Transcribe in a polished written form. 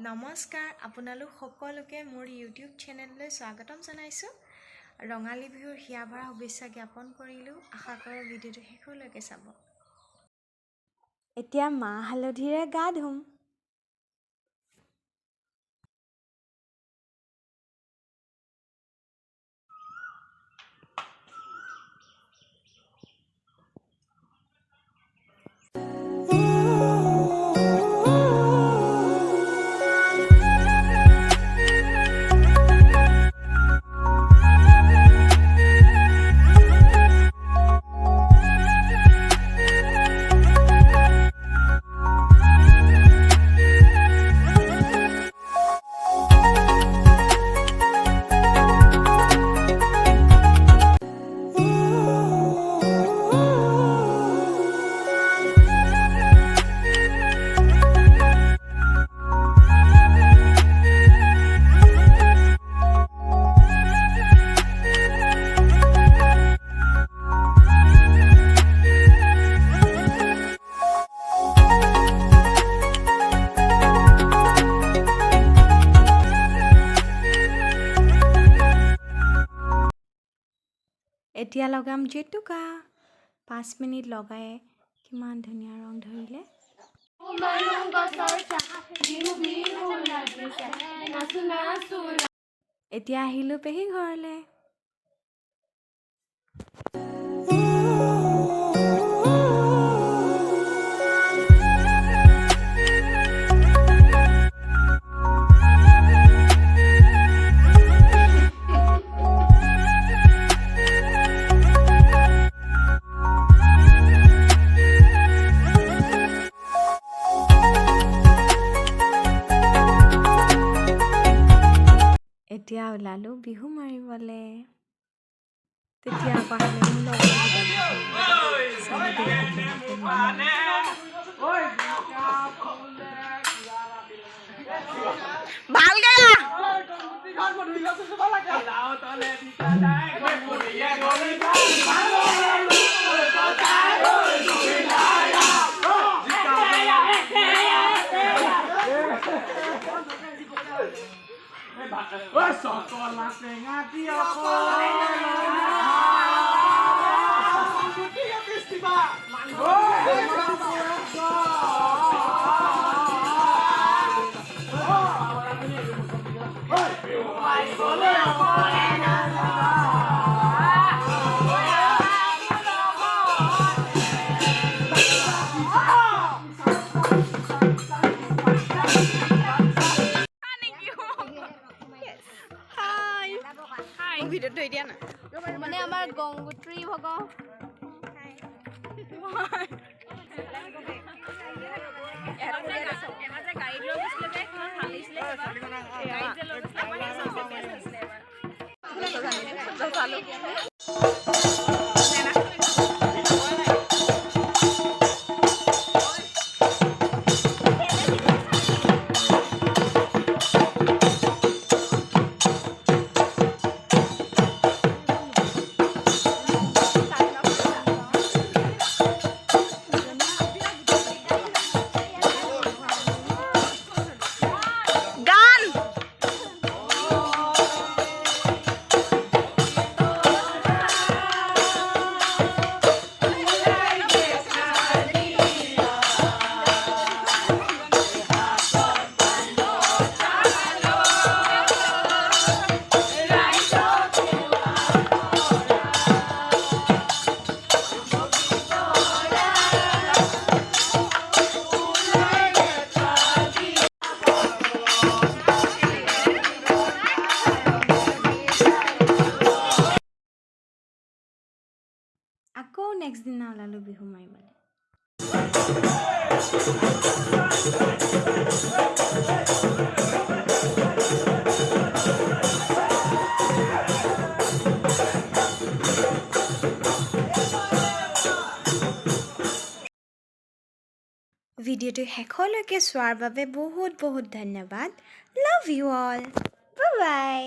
নমস্কাৰ আপোনালোক সকলোকে মোৰ ইউটিউব চেনেললৈ স্বাগতম জনাইছোঁ। ৰঙালী বিহুৰ হিয়াভৰা শুভেচ্ছা জ্ঞাপন কৰিলোঁ। আশা কৰোঁ ভিডিঅ'টো শেষলৈকে চাব। এতিয়া মাহ হালধিৰে গা ধুম। এতিয়া লগাম জেতুকা। 5 মিনিট লগাই কিমান ধুনীয়া ৰং ধৰিলে। এতিয়া আহিলোঁ পেহী ঘৰলৈ। এতিয়া ওলালোঁ বিহু মাৰিবলৈ। তেতিয়া আকৌ আহিলে মোৰ ভিডিঅ'টো এতিয়া না মানে আমাৰ গংগোত্ৰী ভগ আকৌ নেক্সট দিনা ওলালোঁ বিহু মাৰিবলৈ। ভিডিঅ'টো শেষলৈকে চোৱাৰ বাবে বহুত বহুত ধন্যবাদ। Love you all. Bye bye.